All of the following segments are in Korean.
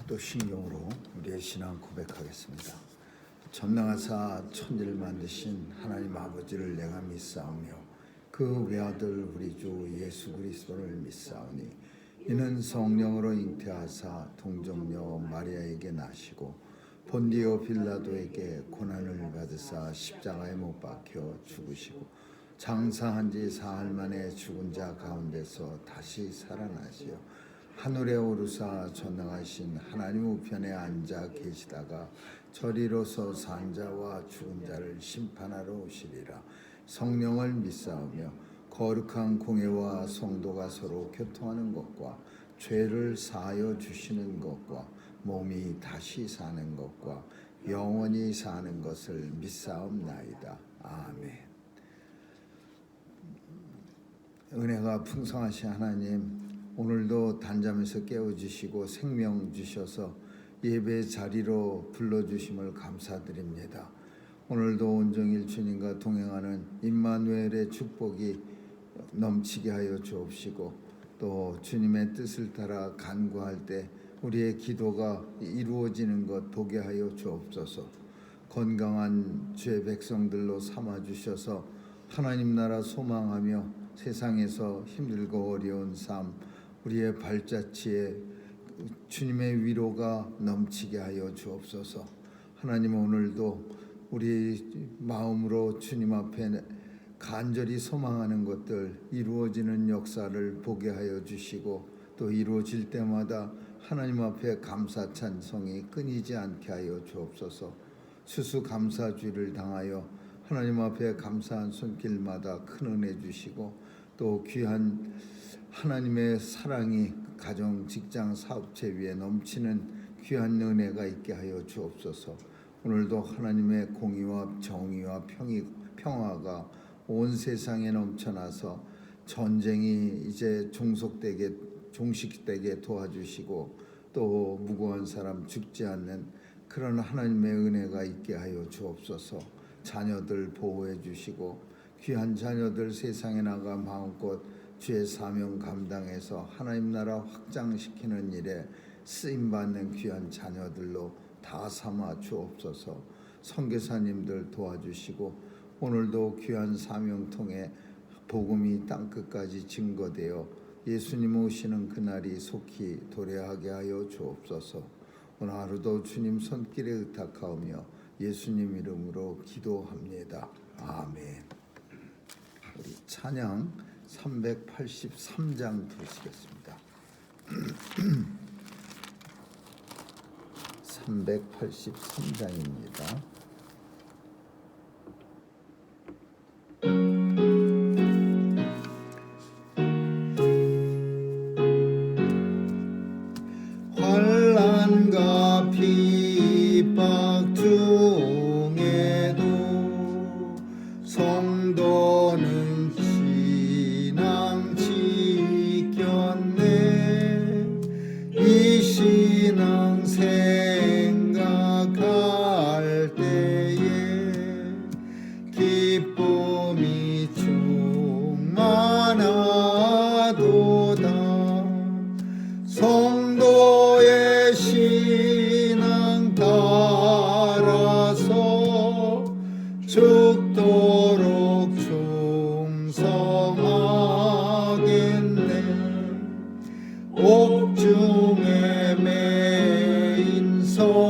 사도신경으로 우리의 신앙 고백하겠습니다. 전능하사 천지를 만드신 하나님 아버지를 내가 믿사오며 그 외아들 우리 주 예수 그리스도를 믿사오니 이는 성령으로 잉태하사 동정녀 마리아에게 나시고 본디오 빌라도에게 고난을 받으사 십자가에 못 박혀 죽으시고 장사한 지 사흘 만에 죽은 자 가운데서 다시 살아나시어 하늘에 오르사 전능하신 하나님 우편에 앉아 계시다가 저리로서 산 자와 죽은 자를 심판하러 오시리라. 성령을 믿사오며 거룩한 공회와 성도가 서로 교통하는 것과 죄를 사하여 주시는 것과 몸이 다시 사는 것과 영원히 사는 것을 믿사옵나이다. 아멘. 은혜가 풍성하신 하나님, 오늘도 단잠에서 깨워주시고 생명 주셔서 예배 자리로 불러주심을 감사드립니다. 오늘도 온종일 주님과 동행하는 임마누엘의 축복이 넘치게 하여 주옵시고, 또 주님의 뜻을 따라 간구할 때 우리의 기도가 이루어지는 것 보게 하여 주옵소서. 건강한 주의 백성들로 삼아주셔서 하나님 나라 소망하며 세상에서 힘들고 어려운 삶, 우리의 발자취에 주님의 위로가 넘치게 하여 주옵소서. 하나님, 오늘도 우리 마음으로 주님 앞에 간절히 소망하는 것들 이루어지는 역사를 보게 하여 주시고, 또 이루어질 때마다 하나님 앞에 감사 찬송이 끊이지 않게 하여 주옵소서. 수수감사주의를 당하여 하나님 앞에 감사한 손길마다 큰 은혜 주시고, 또 귀한 하나님의 사랑이 가정, 직장, 사업체 위에 넘치는 귀한 은혜가 있게 하여 주옵소서. 오늘도 하나님의 공의와 정의와 평화가 온 세상에 넘쳐나서 전쟁이 이제 종식되게 도와주시고, 또 무고한 사람 죽지 않는 그런 하나님의 은혜가 있게 하여 주옵소서. 자녀들 보호해 주시고, 귀한 자녀들 세상에 나가 마음껏 주의 사명 감당해서 하나님 나라 확장시키는 일에 쓰임받는 귀한 자녀들로 다 삼아 주옵소서. 선교사님들 도와주시고, 오늘도 귀한 사명 통해 복음이 땅끝까지 증거되어 예수님 오시는 그날이 속히 도래하게 하여 주옵소서. 오늘 하루도 주님 손길에 의탁하오며 예수님 이름으로 기도합니다. 아멘. 우리 찬양 383장 부르시겠습니다. 383장입니다. 환난과 핍박 중에도 성도는 신앙 지켰네. 이 신앙 생각할 때에 기쁨이 충만하도다. 성도의 신앙 따라서 죽도록 충성하겠네. 옥중에 매인 소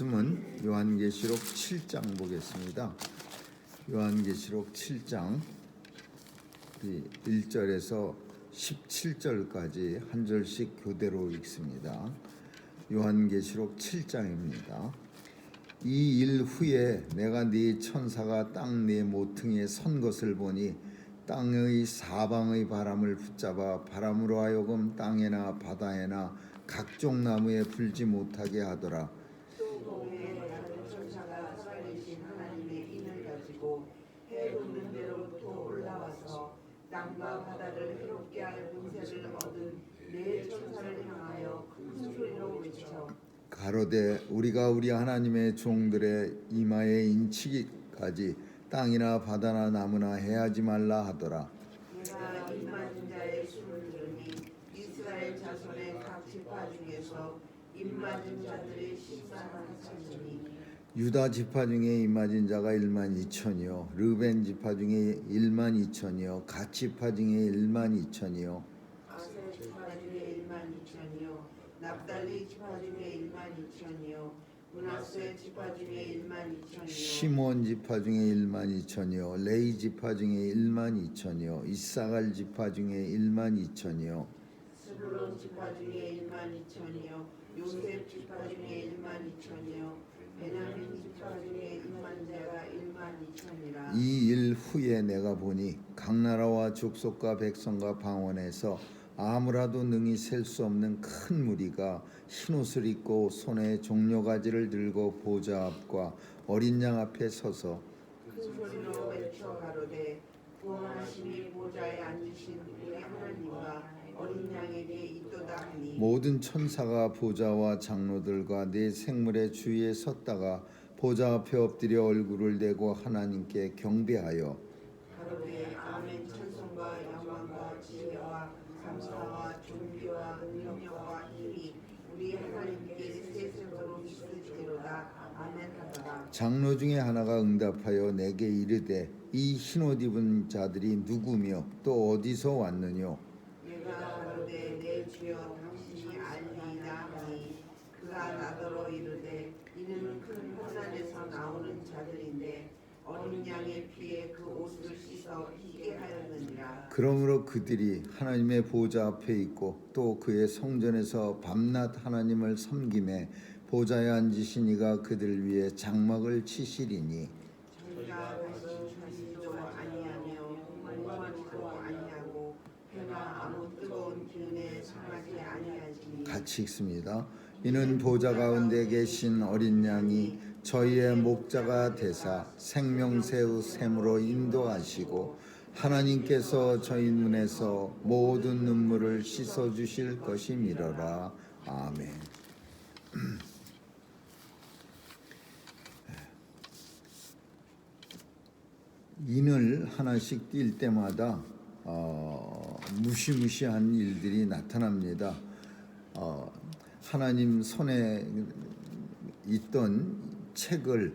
말씀은 요한계시록 7장 보겠습니다. 요한계시록 7장 1절에서 17절까지 한 절씩 교대로 읽습니다. 요한계시록 7장입니다. 이 일 후에 내가 네 천사가 땅 네 모퉁이에 선 것을 보니 땅의 사방의 바람을 붙잡아 바람으로 하여금 땅에나 바다에나 각종 나무에 불지 못하게 하더라. 또 공에 다른 천사가 살아계신 하나님의 인을 가지고 해 돋는 데로부터 올라와서 땅과 바다를 해롭게 할 권세를 얻은 네 천사를 향하여 큰 소리로 외쳐 가로되 우리가 우리 하나님의 종들의 이마에 인치기까지 땅이나 바다나 나무나 해하지 말라 하더라. 내가 이 맞은 자의 숨을 들으니 이스라엘 자손의 각 지파 중에서 입맞은 자들이 144,000이니 유다 지파 중에 입맞은 자가 12,000이요 르벤 지파 중에 12,000이요 갓 지파 중에 12,000이요 아셀 지파 중에 12,000이요 납달리 지파 중에 12,000이요 므낫세 지파 중에 12,000이요 시몬 지파 중에 12,000이요 레이 지파 중에 12,000이요 이사갈 지파 중에 12,000이요 스불론 지파 중에 12,000이요 요셉 지파 중에 12,000이요 베냐민 지파 중에 1만 자가 12,000이라. 이 일 후에 내가 보니 각 나라와 족속과 백성과 방언에서 아무라도 능히 셀 수 없는 큰 무리가 흰옷을 입고 손에 종려가지를 들고 보좌 앞과 어린 양 앞에 서서 큰 소리로 외쳐 가로되 구원하심이 보좌에 앉으신 우리 하나님과 어린 양에게 있도다 하니 모든 천사가 보좌와 장로들과 네 생물의 주위에 섰다가 보좌 앞에 엎드려 얼굴을 대고 하나님께 경배하여 가로되 아멘. 찬송과 영광과 지혜와 감사와 존귀와 능력과 힘이 우리 하나님께 세세토록 있을지로다. 아멘 하더라. 장로 중에 하나가 응답하여 내게 이르되 이 흰옷 입은 자들이 누구며 또 어디서 왔느뇨? 내가 가로되 내 주여 당신이 알리이다 하니 그가 나더러 이르되 이는 큰 혼란에서 나오는 자들인데 어린 양의 피에 그 옷을 씻어 희게 하였느니라. 그러므로 그들이 하나님의 보좌 앞에 있고 또 그의 성전에서 밤낮 하나님을 섬김에 보좌에 앉으신 이가 그들 위에 장막을 치시리니 저희가 다시 주시지도 아니하며 공부하지도 아니하고 해나 아무 뜨거운 기운에 상하지 아니하시니 같이 읽습니다. 이는 보좌 가운데 계신 어린 양이 저희의 목자가 되사 생명새의 샘으로 인도하시고 하나님께서 저희 눈에서 모든 눈물을 씻어 주실 것이미러라. 아멘. 인을 하나씩 띌 때마다 무시무시한 일들이 나타납니다. 하나님 손에 있던 책을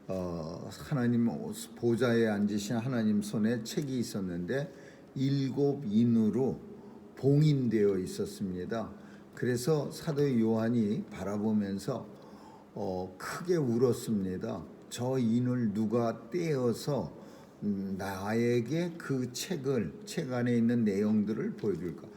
하나님 보좌에 앉으신 하나님 손에 책이 있었는데 7 인으로 봉인되어 있었습니다. 그래서 사도 요한이 바라보면서 크게 울었습니다. 저 인을 누가 떼어서 나에게 그 책 안에 있는 내용들을 보여줄까?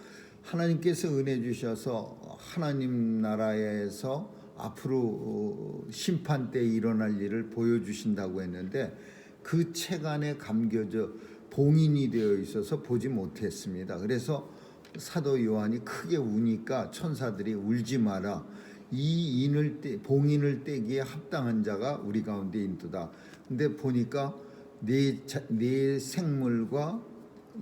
하나님께서 은혜 주셔서 하나님 나라에서 앞으로 심판 때 일어날 일을 보여주신다고 했는데 그 책 안에 감겨져 봉인이 되어 있어서 보지 못했습니다. 그래서 사도 요한이 크게 우니까 천사들이 울지 마라. 이 봉인을 떼기에 합당한 자가 우리 가운데 있도다. 근데 보니까 네 생물과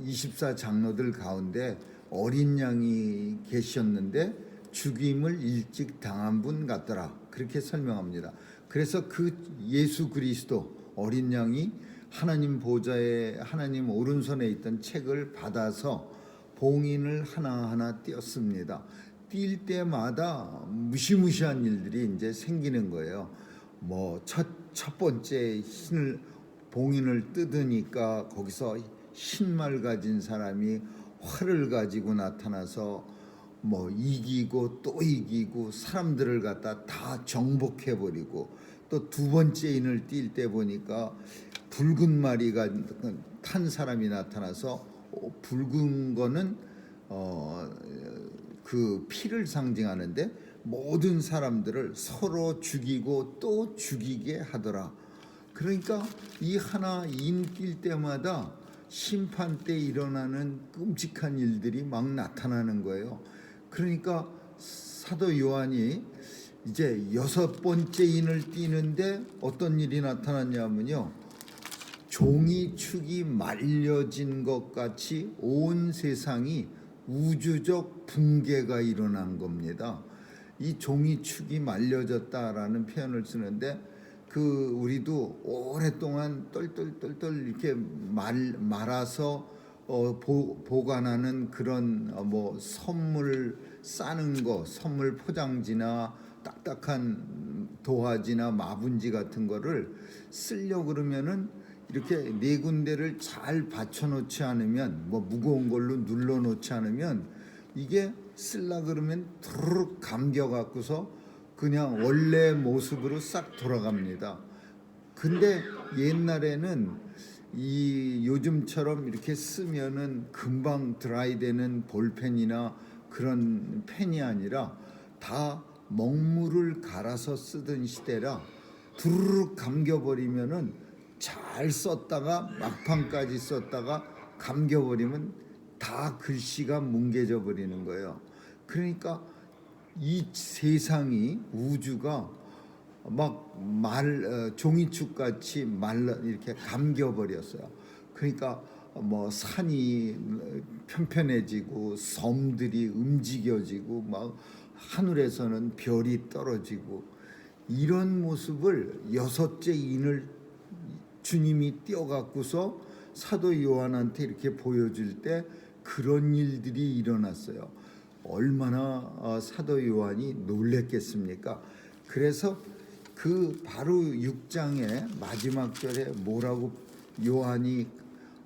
24 장로들 가운데 어린 양이 계셨는데 죽임을 일찍 당한 분 같더라. 그렇게 설명합니다. 그래서 그 예수 그리스도 어린 양이 하나님 보좌에 하나님 오른손에 있던 책을 받아서 봉인을 하나하나 띄었습니다. 뛸 때마다 무시무시한 일들이 이제 생기는 거예요. 첫 번째 봉인을 뜯으니까 거기서 흰 말 가진 사람이 활을 가지고 나타나서 뭐 이기고 또 이기고 사람들을 갖다 다 정복해 버리고, 또 두 번째 인을 띌 때 보니까 붉은 마리가 탄 사람이 나타나서 붉은 거는 그 피를 상징하는데 모든 사람들을 서로 죽이고 또 죽이게 하더라. 그러니까 이 하나 인 뛸 때마다 심판 때 일어나는 끔찍한 일들이 막 나타나는 거예요. 그러니까 사도 요한이 이제 여섯 번째 인을 띄는데 어떤 일이 나타났냐면요, 종이축이 말려진 것 같이 온 세상이 우주적 붕괴가 일어난 겁니다. 이 종이축이 말려졌다라는 표현을 쓰는데, 그 우리도 오랫동안 똘똘똘똘 이렇게 말아서 보관하는 그런 뭐 선물 싸는 거, 선물 포장지나 딱딱한 도화지나 마분지 같은 거를 쓰려고 그러면은 이렇게 네 군데를 잘 받쳐 놓지 않으면, 뭐 무거운 걸로 눌러 놓지 않으면 이게 쓸라 그러면 두르륵 감겨 갖고서 그냥 원래 모습으로 싹 돌아갑니다. 근데 옛날에는 이 요즘처럼 이렇게 쓰면은 금방 드라이 되는 볼펜이나 그런 펜이 아니라 다 먹물을 갈아서 쓰던 시대라 두루룩 감겨버리면은 잘 썼다가 막판까지 썼다가 감겨버리면 다 글씨가 뭉개져 버리는 거예요. 그러니까 이 세상이, 우주가 막 종이축 같이 말라 이렇게 감겨 버렸어요. 그러니까 뭐 산이 편편해지고 섬들이 움직여지고 막 하늘에서는 별이 떨어지고, 이런 모습을 여섯째 인을 주님이 띄어갖고서 사도 요한한테 이렇게 보여줄 때 그런 일들이 일어났어요. 얼마나 사도 요한이 놀랬겠습니까? 그래서 그 바로 6장의 마지막 절에 뭐라고 요한이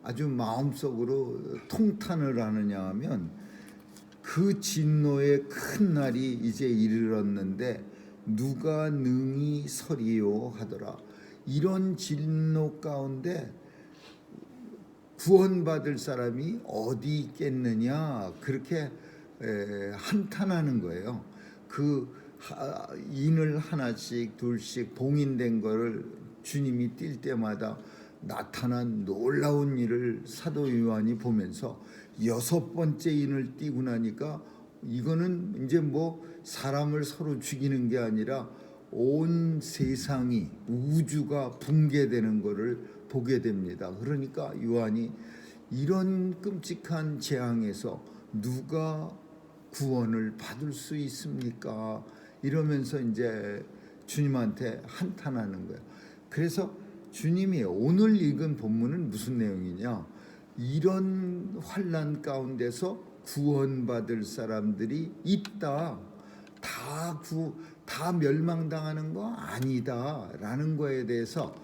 아주 마음속으로 통탄을 하느냐 하면, 그 진노의 큰 날이 이제 이르렀는데 누가 능히 서리요 하더라. 이런 진노 가운데 구원받을 사람이 어디 있겠느냐, 그렇게 한탄하는 거예요. 그 인을 하나씩 둘씩 봉인된 거를 주님이 뛸 때마다 나타난 놀라운 일을 사도 요한이 보면서 여섯 번째 인을 띄고 나니까 이거는 이제 뭐 사람을 서로 죽이는 게 아니라 온 세상이, 우주가 붕괴되는 것을 보게 됩니다. 그러니까 요한이 이런 끔찍한 재앙에서 누가 구원을 받을 수 있습니까? 이러면서 이제 주님한테 한탄하는 거예요. 그래서 주님이 오늘 읽은 본문은 무슨 내용이냐? 이런 환난 가운데서 구원받을 사람들이 있다. 다 멸망당하는 거 아니다라는 거에 대해서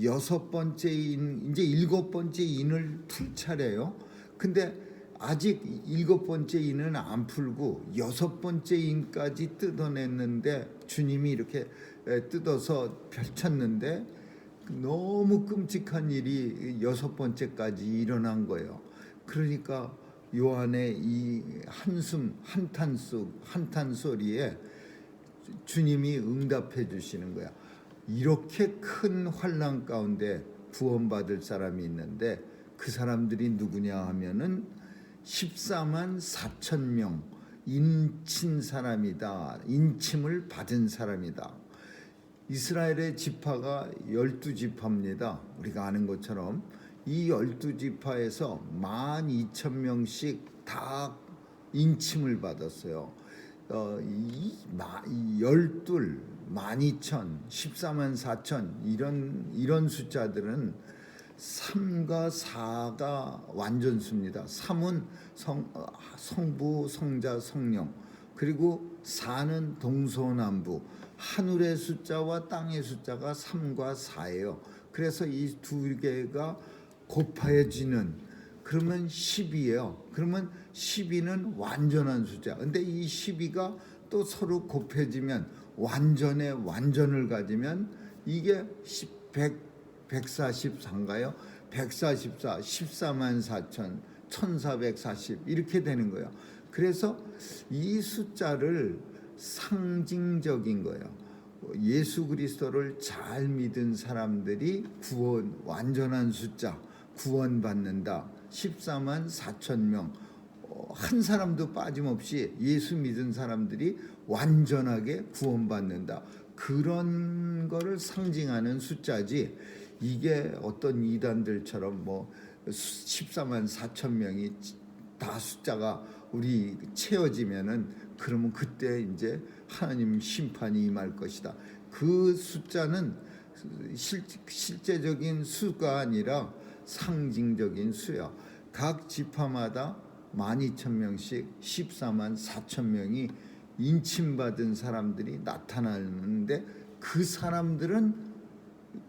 여섯 번째 인, 이제 일곱 번째 인을 풀 차례요. 근데 아직 일곱 번째 인은 안 풀고 여섯 번째 인까지 뜯어냈는데, 주님이 이렇게 뜯어서 펼쳤는데 너무 끔찍한 일이 여섯 번째까지 일어난 거예요. 그러니까 요한의 이 한숨, 한탄 소리에 주님이 응답해 주시는 거야. 이렇게 큰 환난 가운데 구원받을 사람이 있는데 그 사람들이 누구냐 하면은 14만 4천 명 인친 사람이다. 인침을 받은 사람이다. 이스라엘의 지파가 12지파입니다. 우리가 아는 것처럼 이 12지파에서 12,000명씩 다 인침을 받았어요. 12, 12,000, 14만 4천 이런 숫자들은 3과 4가 완전수입니다. 3은 성부, 성자, 성령, 그리고 4는 동서남북, 하늘의 숫자와 땅의 숫자가 3과 4예요. 그래서 이 두 개가 곱하여지는 그러면 10이에요. 그러면 12는 완전한 숫자. 근데 이 12가 또 서로 곱해지면 완전의 완전을 가지면 이게 144인가요? 144, 14만 4천, 1440 이렇게 되는 거예요. 그래서 이 숫자를 상징적인 거예요. 예수 그리스도를 잘 믿은 사람들이 구원, 완전한 숫자, 구원받는다. 14만 4천 명. 한 사람도 빠짐없이 예수 믿은 사람들이 완전하게 구원받는다. 그런 거를 상징하는 숫자지. 이게 어떤 이단들처럼 뭐 14만 4천 명이 다 숫자가 우리 채워지면은 그러면 그때 이제 하나님 심판이 임할 것이다. 그 숫자는 실제적인 수가 아니라 상징적인 수야. 각 지파마다 12,000명씩 14만 4천 명이 인침받은 사람들이 나타나는데 그 사람들은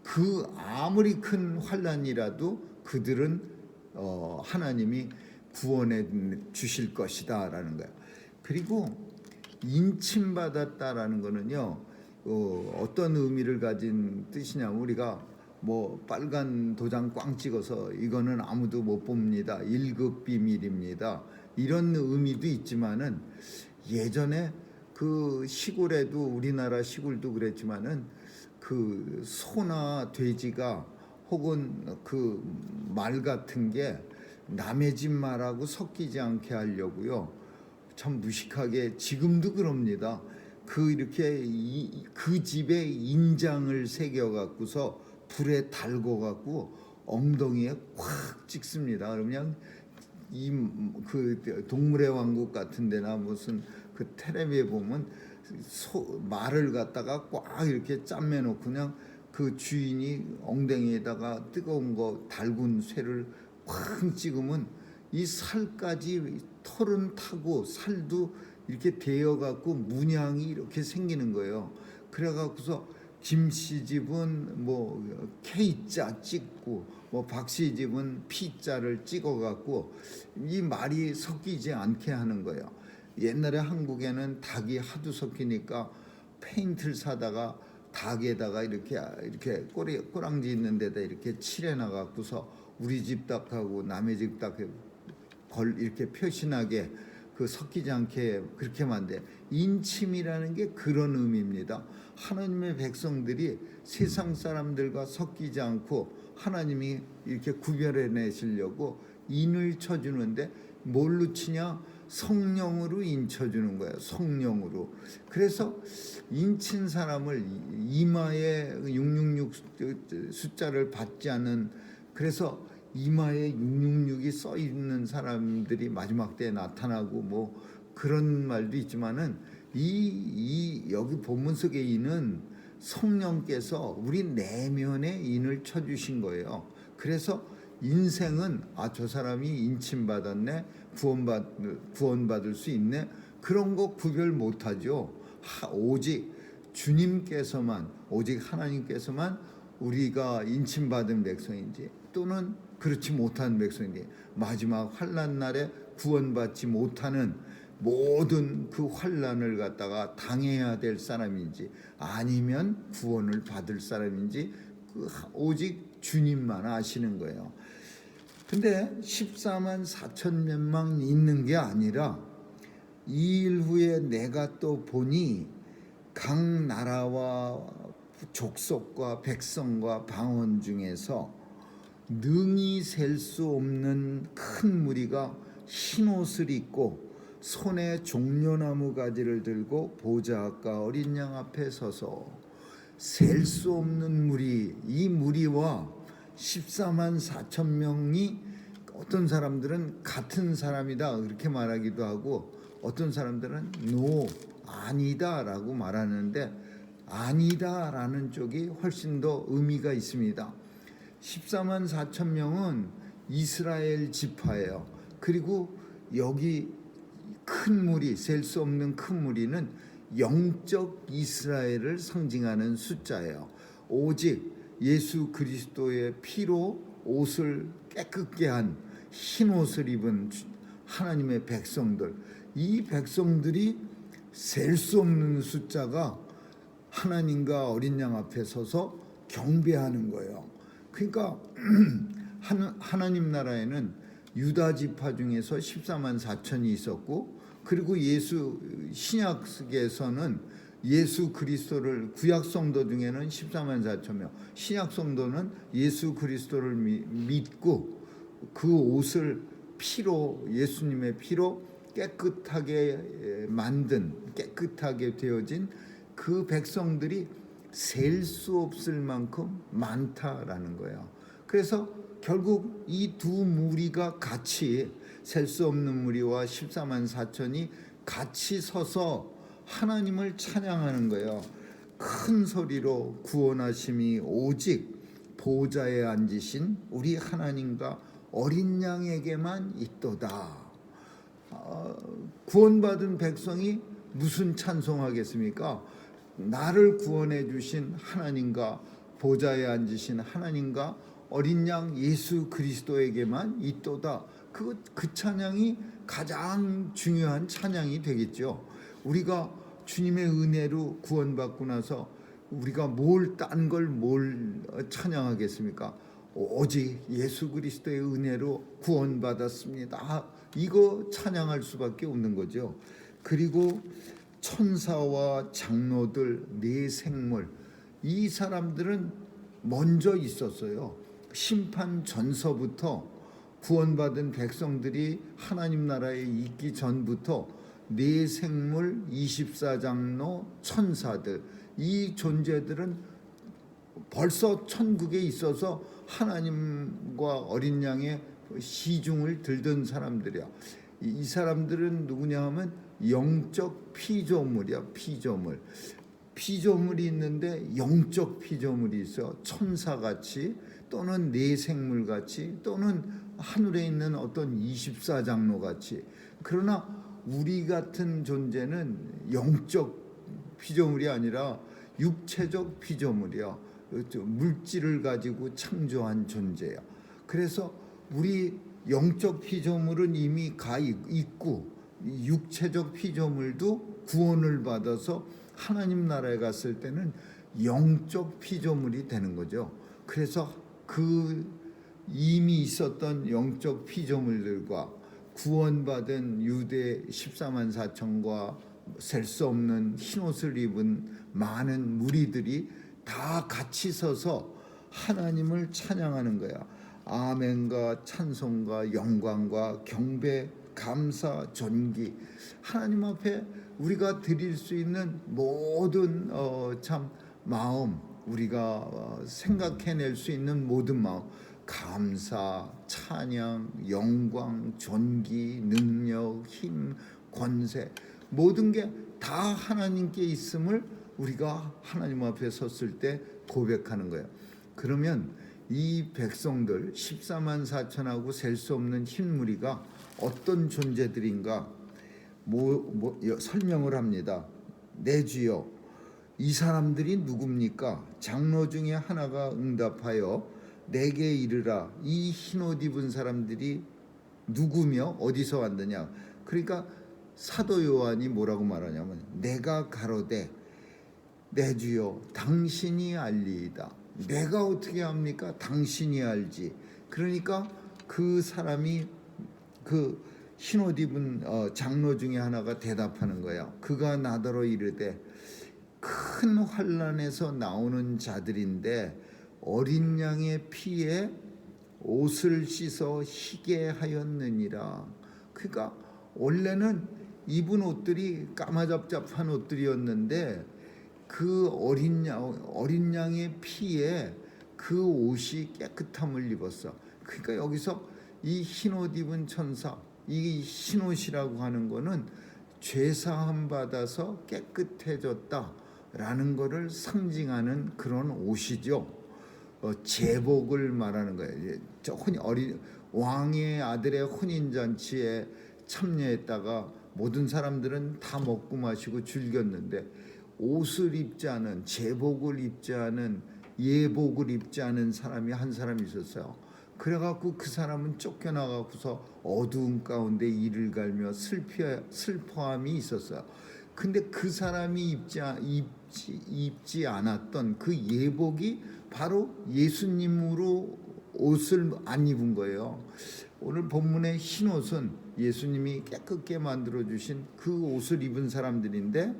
그 아무리 큰 환난이라도 그들은 하나님이 구원해 주실 것이다라는 거예요. 그리고 인침받았다라는 거는요, 어떤 의미를 가진 뜻이냐면 우리가 뭐 빨간 도장 꽝 찍어서 이거는 아무도 못 봅니다. 1급 비밀입니다. 이런 의미도 있지만은 예전에 그 시골에도 우리나라 시골도 그랬지만은 그 소나 돼지가 혹은 그 말 같은 게 남의 집 말하고 섞이지 않게 하려고요. 참 무식하게 지금도 그럽니다. 그 이렇게 그 집에 인장을 새겨 갖고서 불에 달궈 갖고 엉덩이에 콱 찍습니다. 그러면 이 그 동물의 왕국 같은 데나 무슨 그 텔레비에 보면 말을 갖다가 꽉 이렇게 짬매 놓고 그냥 그 주인이 엉덩이에다가 뜨거운 거 달군 쇠를 콱 찍으면 이 살까지 털은 타고 살도 이렇게 데여 갖고 문양이 이렇게 생기는 거예요. 그래 갖고서 김씨 집은 뭐 K자 찍고 뭐 박씨 집은 P자를 찍어 갖고 이 말이 섞이지 않게 하는 거예요. 옛날에 한국에는 닭이 하도 섞이니까 페인트를 사다가 닭에다가 이렇게 꼬랑지 있는 데다 이렇게 칠해 나가고서 우리 집 닭하고 남의 집 닭 이렇게 표시나게 그 섞이지 않게 그렇게 만데 인침이라는 게 그런 의미입니다. 하나님의 백성들이 세상 사람들과 섞이지 않고 하나님이 이렇게 구별해 내시려고 인을 쳐주는데 뭘로 치냐? 성령으로 인쳐주는 거예요. 성령으로. 그래서 인친 사람을 이마에 666 숫자를 받지 않은, 그래서 이마에 666이 써 있는 사람들이 마지막 때에 나타나고 뭐 그런 말도 있지만은 이 여기 본문 속의 인은 성령께서 우리 내면에 인을 쳐주신 거예요. 그래서 인생은 저 사람이 인침받았네, 구원받을 수 있네, 그런 거 구별 못하죠. 오직 주님께서만, 오직 하나님께서만 우리가 인침받은 백성인지 또는 그렇지 못한 백성인지, 마지막 환난 날에 구원받지 못하는 모든 그 환난을 갖다가 당해야 될 사람인지 아니면 구원을 받을 사람인지 오직 주님만 아시는 거예요. 근데 14만 4천 명만 있는 게 아니라 2일 후에 내가 또 보니 각 나라와 족속과 백성과 방언 중에서 능히 셀 수 없는 큰 무리가 흰 옷을 입고 손에 종려나무 가지를 들고 보좌과 어린 양 앞에 서서, 셀 수 없는 무리, 이 무리와 14만 4천 명이 어떤 사람들은 같은 사람이다 그렇게 말하기도 하고 어떤 사람들은 아니다라고 말하는데, 아니다라는 쪽이 훨씬 더 의미가 있습니다. 14만 4천 명은 이스라엘 지파예요. 그리고 여기 큰 무리, 셀 수 없는 큰 무리는 영적 이스라엘을 상징하는 숫자예요. 오직 예수 그리스도의 피로 옷을 깨끗게 한 흰 옷을 입은 하나님의 백성들, 이 백성들이 셀 수 없는 숫자가 하나님과 어린 양 앞에 서서 경배하는 거예요. 그러니까 하나님 나라에는 유다 지파 중에서 14만 4천이 있었고, 그리고 신약에서는 예수 그리스도를, 구약 성도 중에는 14만 4천 명, 신약 성도는 예수 그리스도를 믿고 그 옷을 피로, 예수님의 피로 깨끗하게 만든, 깨끗하게 되어진 그 백성들이 셀 수 없을 만큼 많다라는 거예요. 그래서 결국 이 두 무리가 같이, 셀 수 없는 무리와 14만 4천이 같이 서서 하나님을 찬양하는 거예요. 큰 소리로 구원하심이 오직 보좌에 앉으신 우리 하나님과 어린 양에게만 있도다. 구원받은 백성이 무슨 찬송하겠습니까? 나를 구원해 주신 하나님과 보좌에 앉으신 하나님과 어린 양 예수 그리스도에게만 있도다. 그 찬양이 가장 중요한 찬양이 되겠죠. 우리가 주님의 은혜로 구원받고 나서 우리가 딴 걸 찬양하겠습니까? 오직 예수 그리스도의 은혜로 구원받았습니다. 이거 찬양할 수밖에 없는 거죠. 그리고 천사와 장로들, 네 생물, 이 사람들은 먼저 있었어요. 심판 전서부터 구원받은 백성들이 하나님 나라에 있기 전부터 네 생물, 24장로, 천사들, 이 존재들은 벌써 천국에 있어서 하나님과 어린 양의 시중을 들던 사람들이야. 이 사람들은 누구냐 하면 영적 피조물이야. 피조물이 있는데 영적 피조물이 있어. 천사같이, 또는 네 생물같이, 또는 하늘에 있는 어떤 24장로같이. 그러나 우리 같은 존재는 영적 피조물이 아니라 육체적 피조물이야. 물질을 가지고 창조한 존재야. 그래서 우리 영적 피조물은 이미 있고, 육체적 피조물도 구원을 받아서 하나님 나라에 갔을 때는 영적 피조물이 되는 거죠. 그래서 그 이미 있었던 영적 피조물들과 구원받은 유대 14만 4천과 셀 수 없는 흰옷을 입은 많은 무리들이 다 같이 서서 하나님을 찬양하는 거야. 아멘과 찬송과 영광과 경배, 감사, 존귀, 하나님 앞에 우리가 드릴 수 있는 모든 참 마음, 우리가 생각해낼 수 있는 모든 마음, 감사, 찬양, 영광, 존귀, 능력, 힘, 권세, 모든 게 다 하나님께 있음을 우리가 하나님 앞에 섰을 때 고백하는 거예요. 그러면 이 백성들 14만 4천하고 셀 수 없는 흰 무리가 어떤 존재들인가 설명을 합니다. 내 주여, 이 사람들이 누굽니까? 장로 중에 하나가 응답하여 내게 이르라. 이 흰옷 입은 사람들이 누구며 어디서 왔느냐? 그러니까 사도 요한이 뭐라고 말하냐면, 내가 가로되 내 주여 당신이 알리이다. 내가 어떻게 합니까? 당신이 알지. 그러니까 그 사람이 그 흰옷 입은 장로 중에 하나가 대답하는 거야. 그가 나더러 이르되 큰 환난에서 나오는 자들인데 어린 양의 피에 옷을 씻어 희게 하였느니라. 그러니까 원래는 입은 옷들이 까마잡잡한 옷들이었는데 그 어린 양의 피에 그 옷이 깨끗함을 입었어. 그러니까 여기서 이 흰옷 입은 천사, 이 흰옷이라고 하는 거는 죄사함 받아서 깨끗해졌다라는 것을 상징하는 그런 옷이죠. 제복을 말하는 거예요. 왕의 아들의 혼인잔치에 참여했다가 모든 사람들은 다 먹고 마시고 즐겼는데 옷을 입지 않은, 제복을 입지 않은, 예복을 입지 않은 사람이 한 사람 있었어요. 그래갖고 그 사람은 쫓겨나가고서 어두운 가운데 이를 갈며 슬퍼함이 있었어요. 근데 그 사람이 입지 않았던 그 예복이 바로 예수님으로 옷을 안 입은 거예요. 오늘 본문의 흰 옷은 예수님이 깨끗게 만들어 주신 그 옷을 입은 사람들인데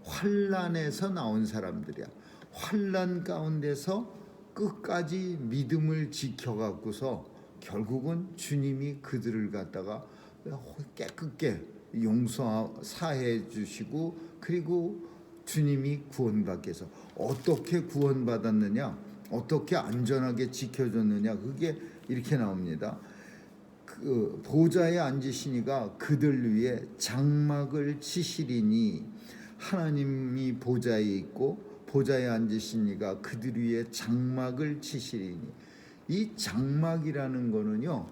환난에서 나온 사람들이야. 환난 가운데서 끝까지 믿음을 지켜갖고서 결국은 주님이 그들을 갖다가 깨끗게 용서사해 주시고, 그리고 주님이 구원받게 해서 어떻게 구원받았느냐, 어떻게 안전하게 지켜줬느냐, 그게 이렇게 나옵니다. 그 보좌에 앉으시니가 그들 위에 장막을 치시리니, 하나님이 보좌에 있고 보좌에 앉으시니가 그들 위에 장막을 치시리니, 이 장막이라는 거는요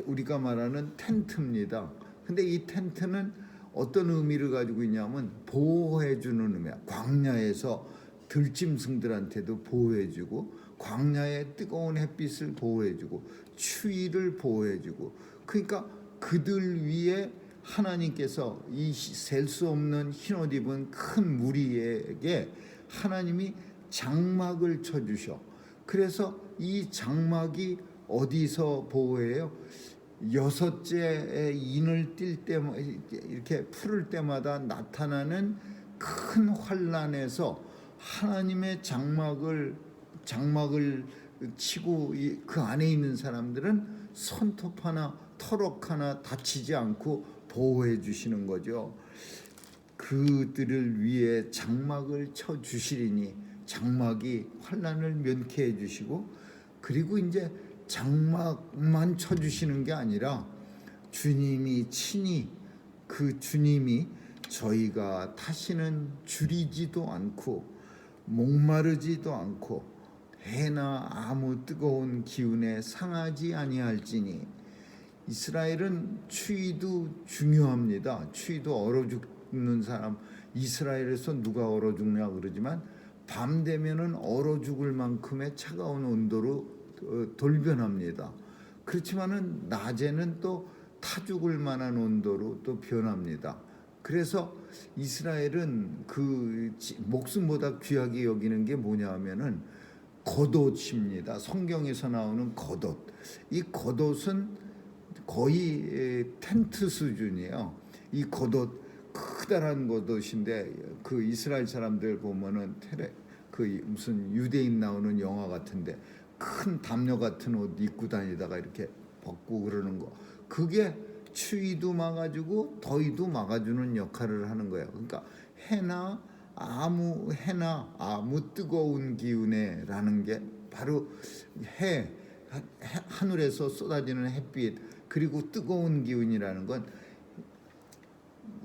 우리가 말하는 텐트입니다. 근데 이 텐트는 어떤 의미를 가지고 있냐면 보호해주는 의미야. 광야에서 들짐승들한테도 보호해주고, 광야의 뜨거운 햇빛을 보호해주고, 추위를 보호해주고, 그러니까 그들 위에 하나님께서 이 셀 수 없는 흰옷 입은 큰 무리에게 하나님이 장막을 쳐주셔. 그래서 이 장막이 어디서 보호해요? 여섯째 인을 띨 때마다, 이렇게 풀을 때마다 나타나는 큰 환난에서 하나님의 장막을 치고 그 안에 있는 사람들은 손톱 하나 털럭 하나 다치지 않고 보호해 주시는 거죠. 그들을 위해 장막을 쳐 주시리니, 장막이 환난을 면케해 주시고, 그리고 이제 장막만 쳐 주시는 게 아니라 주님이 친히, 그 주님이 저희가 다시는 줄이지도 않고 목마르지도 않고 해나 아무 뜨거운 기운에 상하지 아니할지니. 이스라엘은 추위도 중요합니다. 추위도 얼어 죽는 사람, 이스라엘에서 누가 얼어 죽냐 그러지만 밤 되면은 얼어 죽을 만큼의 차가운 온도로 돌변합니다. 그렇지만은 낮에는 또 타 죽을 만한 온도로 또 변합니다. 그래서 이스라엘은 그 목숨보다 귀하게 여기는 게 뭐냐 하면은 겉옷입니다. 성경에서 나오는 겉옷. 이 겉옷은 거의 텐트 수준이에요. 이 겉옷, 크다란 겉옷인데 그 이스라엘 사람들 보면은 그 무슨 유대인 나오는 영화 같은데 큰 담요 같은 옷 입고 다니다가 이렇게 벗고 그러는 거, 그게 추위도 막아주고 더위도 막아주는 역할을 하는 거예요. 그러니까 해나 아무 뜨거운 기운에라는 게 바로 하늘에서 쏟아지는 햇빛, 그리고 뜨거운 기운이라는 건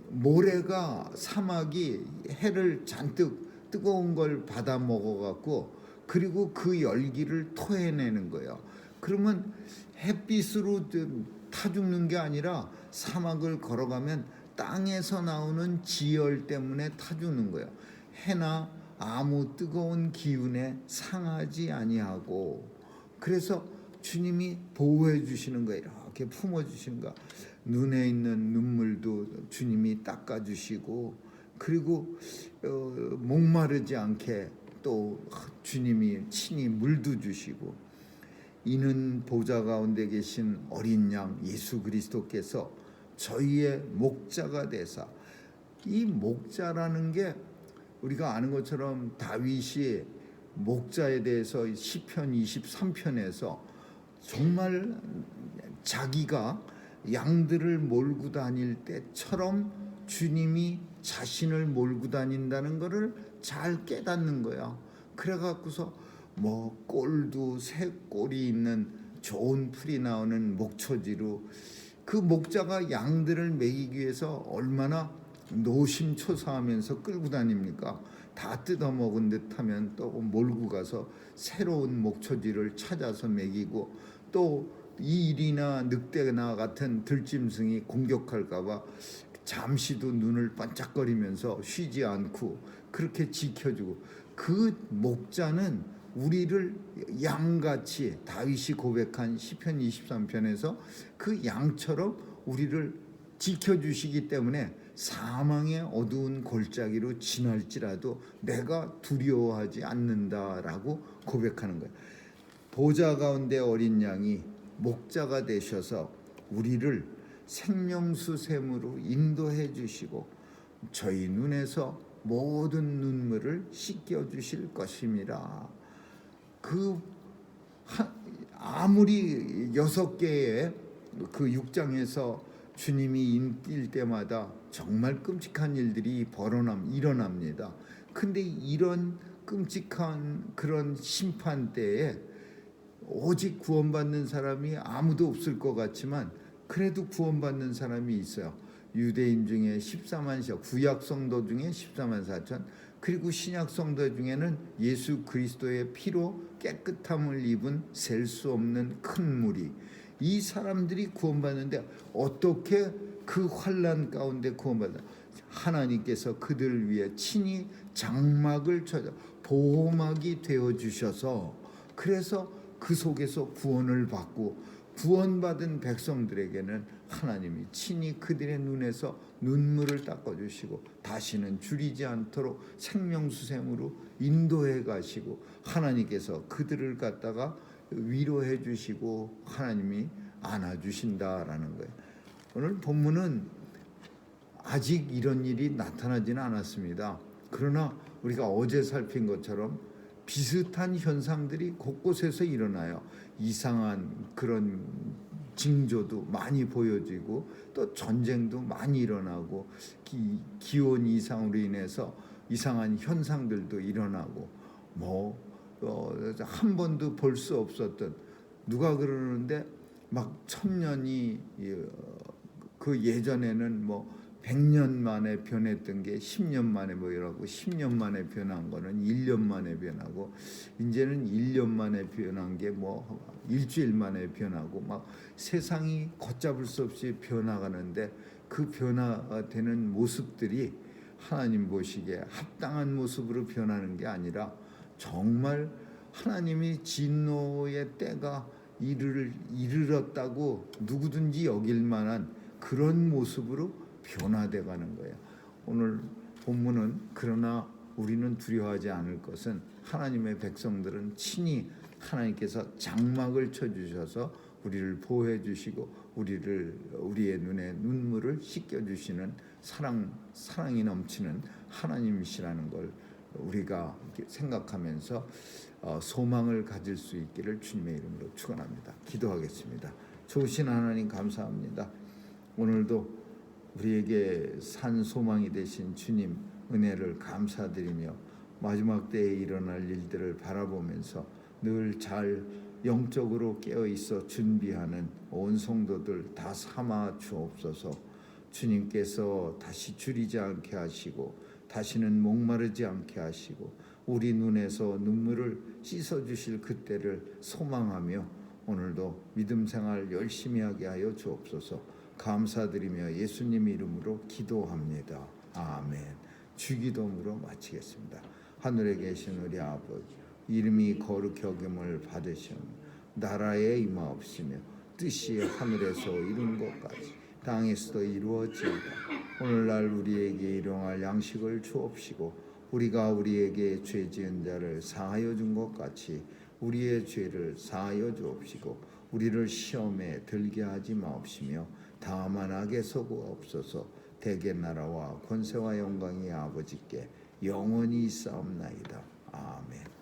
모래가, 사막이 해를 잔뜩 뜨거운 걸 받아 먹어갖고 그리고 그 열기를 토해내는 거예요. 그러면 햇빛으로 타 죽는 게 아니라 사막을 걸어가면 땅에서 나오는 지열 때문에 타 죽는 거예요. 해나 아무 뜨거운 기운에 상하지 아니하고, 그래서 주님이 보호해 주시는 거예요. 이렇게 품어 주시는 거. 눈에 있는 눈물도 주님이 닦아 주시고, 그리고 목마르지 않게 또 주님이 친히 물도 주시고, 이는 보좌 가운데 계신 어린 양 예수 그리스도께서 저희의 목자가 되사. 이 목자라는 게 우리가 아는 것처럼 다윗이 목자에 대해서 시편 23편에서 정말 자기가 양들을 몰고 다닐 때처럼 주님이 자신을 몰고 다닌다는 것을 잘 깨닫는 거야. 그래갖고서 뭐 꼴도 새 꼴이 있는 좋은 풀이 나오는 목초지로 그 목자가 양들을 먹이기 위해서 얼마나 노심초사하면서 끌고 다닙니까? 다 뜯어먹은 듯하면 또 몰고 가서 새로운 목초지를 찾아서 먹이고, 또 이리나 늑대나 같은 들짐승이 공격할까봐 잠시도 눈을 반짝거리면서 쉬지 않고 그렇게 지켜주고, 그 목자는 우리를 양같이 다윗이 고백한 시편 23편에서 그 양처럼 우리를 지켜주시기 때문에 사망의 어두운 골짜기로 지날지라도 내가 두려워하지 않는다라고 고백하는 거예요. 보좌 가운데 어린 양이 목자가 되셔서 우리를 생명수 샘으로 인도해 주시고 저희 눈에서 모든 눈물을 씻겨 주실 것임이라. 아무리 6개의 그 6장에서 주님이 인뛸 때마다 정말 끔찍한 일들이 일어납니다. 근데 이런 끔찍한 그런 심판 때에 오직 구원받는 사람이 아무도 없을 것 같지만 그래도 구원받는 사람이 있어요. 유대인 중에 14만 명, 구약 성도 중에 14만 4천, 그리고 신약 성도 중에는 예수 그리스도의 피로 깨끗함을 입은 셀 수 없는 큰 무리, 이 사람들이 구원받는데 어떻게 그 환난 가운데 구원받나? 하나님께서 그들을 위해 친히 장막을 쳐서 보호막이 되어 주셔서 그래서 그 속에서 구원을 받고 구원받은 백성들에게는 하나님이 친히 그들의 눈에서 눈물을 닦아주시고 다시는 줄이지 않도록 생명수샘으로 인도해 가시고 하나님께서 그들을 갖다가 위로해 주시고 하나님이 안아주신다라는 거예요. 오늘 본문은 아직 이런 일이 나타나지는 않았습니다. 그러나 우리가 어제 살핀 것처럼 비슷한 현상들이 곳곳에서 일어나요. 이상한 그런 징조도 많이 보여지고 또 전쟁도 많이 일어나고 기온 이상으로 인해서 이상한 현상들도 일어나고 한 번도 볼 수 없었던, 누가 그러는데 막 1000년이 그 예전에는 100년 만에 변했던 게 10년 만에 이라고 10년 만에 변한 거는 1년 만에 변하고 이제는 1년 만에 변한 게 일주일 만에 변하고 막 세상이 걷잡을 수 없이 변화가는데 그 변화되는 모습들이 하나님 보시기에 합당한 모습으로 변하는 게 아니라 정말 하나님이 진노의 때가 이르렀다고 누구든지 여길 만한 그런 모습으로 변화돼 가는 거예요. 오늘 본문은 그러나 우리는 두려워하지 않을 것은 하나님의 백성들은 친히 하나님께서 장막을 쳐주셔서 우리를 보호해 주시고 우리의 눈에 눈물을 씻겨 주시는 사랑이 넘치는 하나님이시라는 걸 우리가 생각하면서 소망을 가질 수 있기를 주님의 이름으로 축원합니다. 기도하겠습니다. 좋으신 하나님 감사합니다. 오늘도 우리에게 산 소망이 되신 주님 은혜를 감사드리며 마지막 때에 일어날 일들을 바라보면서 늘 잘 영적으로 깨어 있어 준비하는 온 성도들 다 삼아 주옵소서. 주님께서 다시 줄이지 않게 하시고 다시는 목마르지 않게 하시고 우리 눈에서 눈물을 씻어 주실 그때를 소망하며 오늘도 믿음 생활 열심히 하게 하여 주옵소서. 감사드리며 예수님 이름으로 기도합니다. 아멘. 주기도문으로 마치겠습니다. 하늘에 계신 우리 아버지, 이름이 거룩히 여김을 받으시며 나라에 임하옵시며 뜻이 하늘에서 이룬 것 같이 땅에서도 이루어지이다. 오늘날 우리에게 일용할 양식을 주옵시고 우리가 우리에게 죄 지은 자를 사하여 준 것 같이 우리의 죄를 사하여 주옵시고 우리를 시험에 들게 하지 마옵시며 다만 악에서 구하옵소서. 대개 나라와 권세와 영광이 아버지께 영원히 있사옵나이다. 아멘.